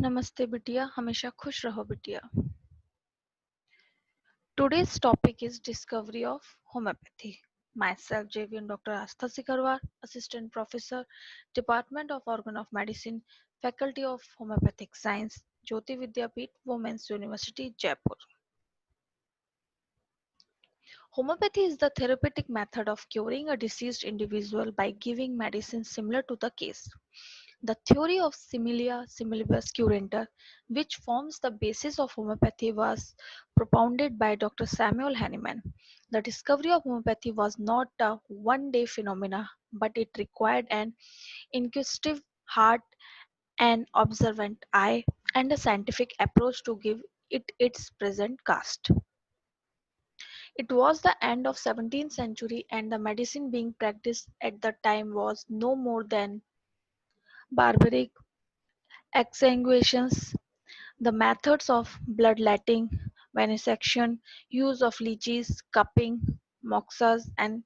नमस्ते बिटिया हमेशा खुश रहो बिटिया Today's topic is discovery of homeopathy. Myself, JVN Dr. Astha Sikarwar, Assistant Professor, Department of Organ of Medicine, Faculty of Homeopathic Science, Jyoti Vidyapeeth, Women's University, Jaipur. Homeopathy is the therapeutic method of curing a deceased individual by giving medicine similar to the case. The theory of similia similibus curenta, which forms the basis of homeopathy, was propounded by Dr. Samuel Hahnemann. The discovery of homeopathy was not a one-day phenomena, but it required an inquisitive heart, an observant eye, and a scientific approach to give it its present cast. It was the end of 17th century and the medicine being practiced at the time was no more than barbaric exsanguinations. The methods of bloodletting, venesection, use of leeches, cupping, moxas, and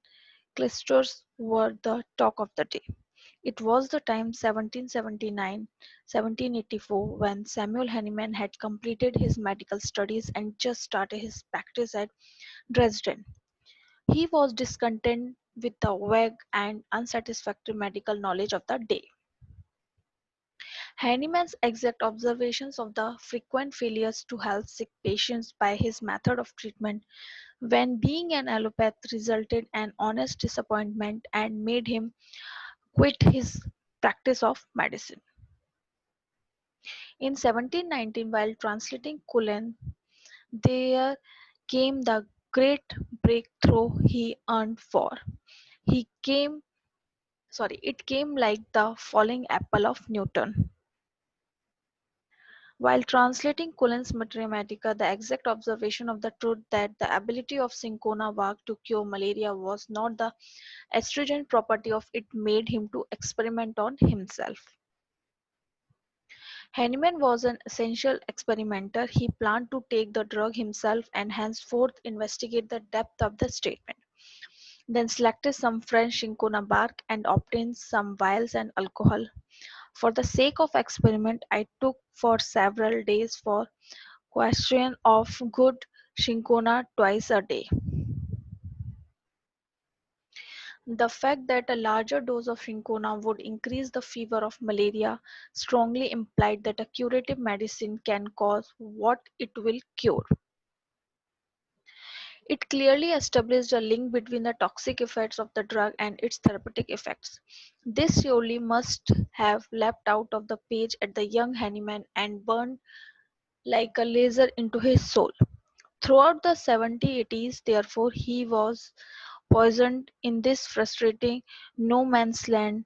clysters were the talk of the day. It was the time 1779-1784 when Samuel Hahnemann had completed his medical studies and just started his practice at Dresden. He was discontent with the vague and unsatisfactory medical knowledge of the day. Hahnemann's exact observations of the frequent failures to help sick patients by his method of treatment when being an allopath resulted in honest disappointment and made him quit his practice of medicine. In 1719, while translating Cullen, there came the great breakthrough he yearned for. He came it came like the falling apple of Newton. While translating Cullen's Mathematica, the exact observation of the truth that the ability of cinchona bark to cure malaria was not the astringent property of it made him to experiment on himself. Hahnemann was an essential experimenter. He planned to take the drug himself and henceforth investigate the depth of the statement. Then selected some French cinchona bark and obtained some vials and alcohol. For the sake of experiment, I took for several days for question of good cinchona twice a day. The fact that a larger dose of cinchona would increase the fever of malaria strongly implied that a curative medicine can cause what it will cure. It clearly established a link between the toxic effects of the drug and its therapeutic effects. This surely must have leapt out of the page at the young Hahnemann and burned like a laser into his soul. Throughout the 70s, therefore, he was poisoned in this frustrating no man's land,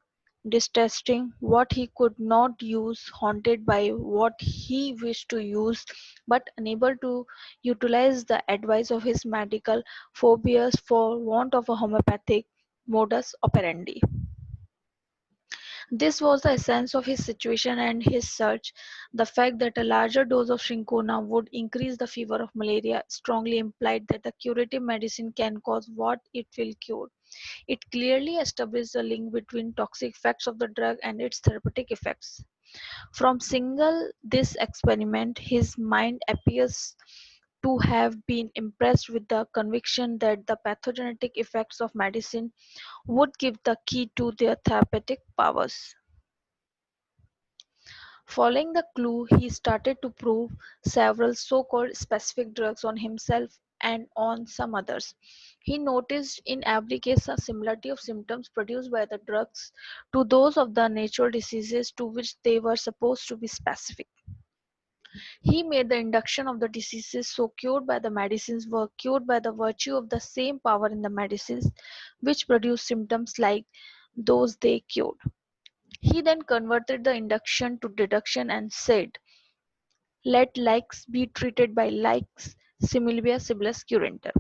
detesting what he could not use, haunted by what he wished to use, but unable to utilize the advice of his medical phobias for want of a homeopathic modus operandi. This was the essence of his situation and his search. The fact that a larger dose of cinchona would increase the fever of malaria strongly implied that the curative medicine can cause what it will cure. It clearly established the link between toxic effects of the drug and its therapeutic effects. From single this experiment, his mind appears to have been impressed with the conviction that the pathogenetic effects of medicine would give the key to their therapeutic powers. Following the clue, he started to prove several so-called specific drugs on himself and on some others. He noticed in every case a similarity of symptoms produced by the drugs to those of the natural diseases to which they were supposed to be specific. He made the induction of the diseases so cured by the medicines were cured by the virtue of the same power in the medicines which produced symptoms like those they cured. He then converted the induction to deduction and said, let likes be treated by likes, similibus similibus curenter.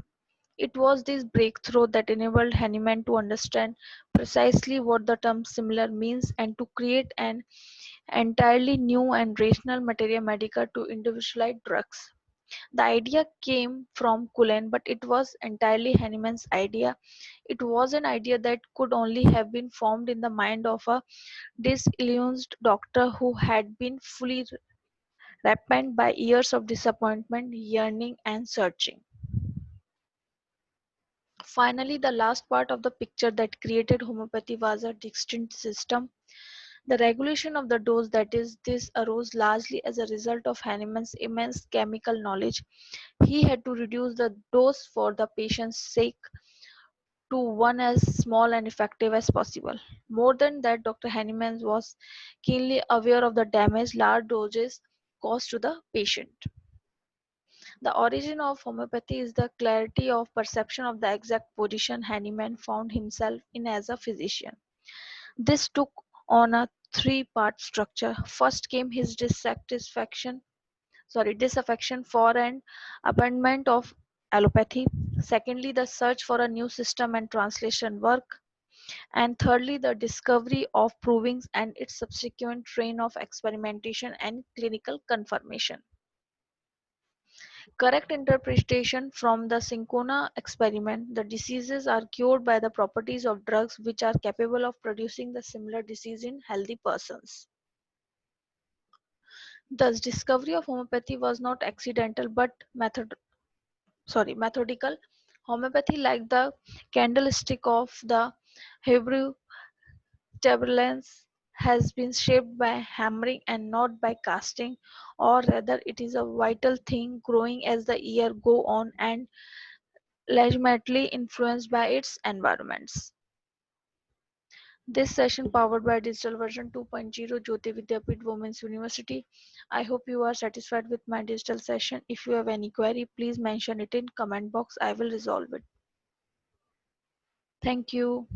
It was this breakthrough that enabled Hahnemann to understand precisely what the term similar means and to create an entirely new and rational materia medica to individualize drugs. The idea came from Cullen, but it was entirely Hahnemann's idea. It was an idea that could only have been formed in the mind of a disillusioned doctor who had been fully ripened by years of disappointment, yearning, and searching. Finally, the last part of the picture that created homeopathy was a distinct system. The regulation of the dose, that is, this arose largely as a result of Hahnemann's immense chemical knowledge. He had to reduce the dose for the patient's sake to one as small and effective as possible. More than that, Dr. Hahnemann was keenly aware of the damage large doses cause to the patient. The origin of homeopathy is the clarity of perception of the exact position Hahnemann found himself in as a physician. This took on a three-part structure. First came his disaffection for an abandonment of allopathy. Secondly, the search for a new system and translation work. And thirdly, the discovery of provings and its subsequent train of experimentation and clinical confirmation. Correct interpretation from the Syncona experiment, the diseases are cured by the properties of drugs which are capable of producing the similar disease in healthy persons. Thus, discovery of homeopathy was not accidental but methodical. Homeopathy, like the candlestick of the Hebrew tabernacle, has been shaped by hammering and not by casting, or rather, it is a vital thing growing as the year go on and legitimately influenced by its environments. This session powered by digital version 2.0 Jyoti Vidyapeeth Women's University. I hope you are satisfied with my digital session. If you have any query, please mention it in comment box. I will resolve it. Thank you.